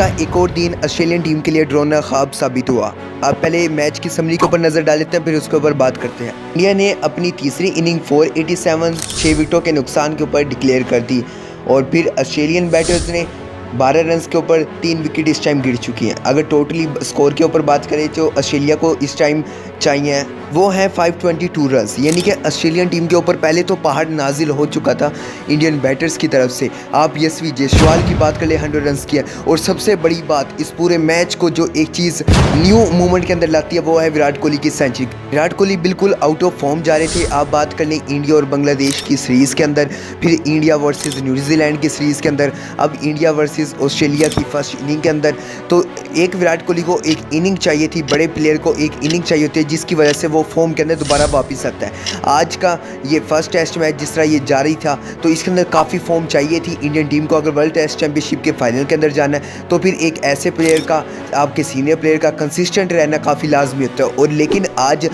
का एक और दिन ऑस्ट्रेलियन टीम के लिए ड्रोना ख्वाब साबित हुआ। अब पहले मैच की समरी के ऊपर नजर डाल लेते हैं, फिर उसके ऊपर बात करते हैं। इंडिया ने अपनी तीसरी इनिंग 487 6 विकेटों के नुकसान के ऊपर डिक्लेयर कर दी और फिर ऑस्ट्रेलियन बैटर्स ने 12 रन के ऊपर 3 विकेट इस टाइम गिर चुकी हैं। अगर टोटली स्कोर के ऊपर बात करें तो ऑस्ट्रेलिया को इस टाइम चाहिए वो है 522 रन, यानी कि ऑस्ट्रेलियन टीम के ऊपर पहले तो पहाड़ नाजिल हो चुका था इंडियन बैटर्स की तरफ से। आप यशवी जायसवाल की बात कर ले, 100 रन किया। और सबसे बड़ी बात इस पूरे मैच को जो एक चीज़ न्यू मूवमेंट के अंदर लाती है वो है विराट कोहली की सेंचुरी। विराट कोहली बिल्कुल आउट ऑफ फॉर्म जा रहे थे। आप बात कर लें इंडिया और बांग्लादेश की सीरीज़ के अंदर, फिर इंडिया वर्सेस न्यूजीलैंड की सीरीज़ के अंदर, अब इंडिया वर्सेस ऑस्ट्रेलिया की फर्स्ट इनिंग के अंदर। तो एक विराट कोहली को एक इनिंग चाहिए थी, बड़े प्लेयर को एक इनिंग चाहिए होती है जिसकी वजह से वो फॉर्म के अंदर दोबारा वापस आता है। आज का ये फर्स्ट टेस्ट मैच जिस तरह ये जारी था तो इसके अंदर काफ़ी फॉर्म चाहिए थी इंडियन टीम को। अगर वर्ल्ड टेस्ट चैंपियनशिप के फाइनल के अंदर जाना है तो फिर एक ऐसे प्लेयर का, आपके सीनियर प्लेयर का कंसिस्टेंट रहना काफ़ी लाजमी होता है। और लेकिन आज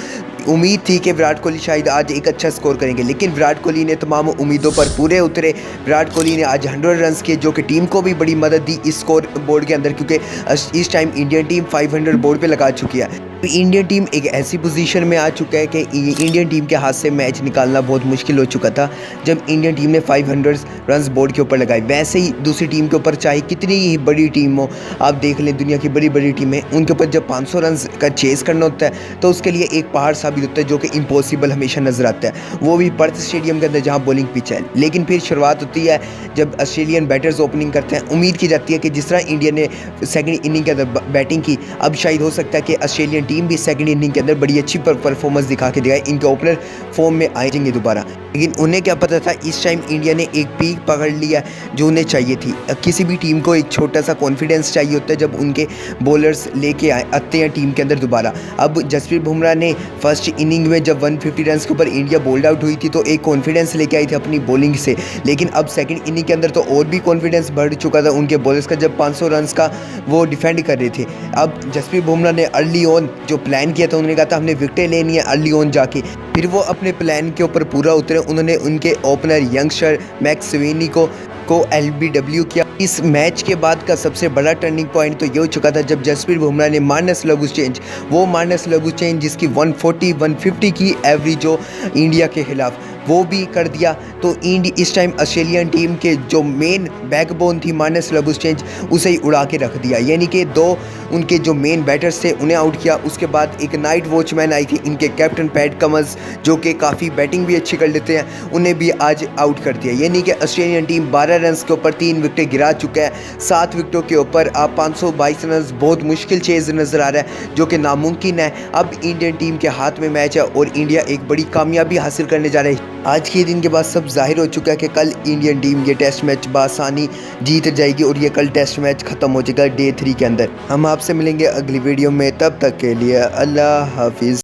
उम्मीद थी कि विराट कोहली शायद आज एक अच्छा स्कोर करेंगे, लेकिन विराट कोहली ने तमाम उम्मीदों पर पूरे उतरे। विराट कोहली ने आज 100 रन किए जो कि टीम को भी बड़ी मदद दी इस स्कोर बोर्ड के अंदर, क्योंकि इस टाइम इंडियन टीम 500 बोर्ड पे लगा चुकी है। तो इंडियन टीम एक ऐसी पोजीशन में आ चुका है कि इंडियन टीम के हाथ से मैच निकालना बहुत मुश्किल हो चुका था जब इंडियन टीम ने 500 रन बोर्ड के ऊपर लगाए। वैसे ही दूसरी टीम के ऊपर चाहे कितनी ही बड़ी टीम हो, आप देख लें दुनिया की बड़ी बड़ी टीमें, उनके ऊपर जब 500 रन का चेस करना होता है तो उसके लिए एक पहाड़ साबित होता है जो कि इम्पॉसिबल हमेशा नजर आता है, वो भी पर्थ स्टेडियम के अंदर जहाँ बॉलिंग पिच है। लेकिन फिर शुरुआत होती है जब ऑस्ट्रेलियन बैटर्स ओपनिंग करते हैं। उम्मीद की जाती है कि जिस तरह इंडिया ने सेकंड इनिंग के अंदर बैटिंग की, अब शायद हो सकता है कि ऑस्ट्रेलियन टीम भी सेकंड इनिंग के अंदर बड़ी अच्छी परफॉर्मेंस दिखा के दिखाए, इनके ओपनर फॉर्म में आएंगे दोबारा। लेकिन उन्हें क्या पता था इस टाइम इंडिया ने एक पीक पकड़ लिया जो उन्हें चाहिए थी। किसी भी टीम को एक छोटा सा कॉन्फिडेंस चाहिए होता है जब उनके बॉलर्स लेके आते हैं टीम के अंदर दोबारा। अब जसप्रीत बुमराह ने फर्स्ट इनिंग में जब 150 रन के ऊपर इंडिया बोल्ड आउट हुई थी तो एक कॉन्फिडेंस लेके आई थी अपनी बॉलिंग से, लेकिन अब सेकंड इनिंग के अंदर तो और भी कॉन्फिडेंस बढ़ चुका था उनके बॉलर्स का जब 500 रन का वो डिफेंड कर रहे थे। अब जसप्रीत बुमराह ने अर्ली ऑन जो प्लान किया था, उन्होंने कहा था हमने विकेटें लेनी है अर्ली ऑन जाके, फिर वो अपने प्लान के ऊपर पूरा उतरे। उन्होंने उनके ओपनर यंगस्टर मैक्स स्विनी को LBW किया। इस मैच के बाद का सबसे बड़ा टर्निंग पॉइंट तो ये हो चुका था जब जसप्रीत बुमराह ने मार्नस लगूस चेंज, वो मार्नस लगूस चेंज जिसकी 140-150 की एवरेज हो इंडिया के खिलाफ, वो भी कर दिया। तो इस टाइम ऑस्ट्रेलियन टीम के जो मेन बैकबोन थी मार्नस लगूस चेंज, उसे ही उड़ा के रख दिया। यानी कि दो उनके जो मेन बैटर्स थे उन्हें आउट किया। उसके बाद एक नाइट वॉचमैन आई थी इनके कैप्टन पैट कमिंस, जो कि काफ़ी बैटिंग भी अच्छी कर लेते हैं, उन्हें भी आज आउट कर दिया। यानी कि ऑस्ट्रेलियन टीम 12 रन के ऊपर 3 विकेटें गिरा चुका है। 7 विकेटों के ऊपर आप 522 रन, बहुत मुश्किल चेज नज़र आ रहा है जो कि नामुमकिन है। अब इंडियन टीम के हाथ में मैच है और इंडिया एक बड़ी कामयाबी हासिल करने जा रही है। आज के दिन के बाद सब जाहिर हो चुका है कि कल इंडियन टीम ये टेस्ट मैच बासानी जीत जाएगी और ये कल टेस्ट मैच ख़त्म हो जाएगा डे 3 के अंदर। हम आपसे मिलेंगे अगली वीडियो में, तब तक के लिए अल्लाह हाफिज़।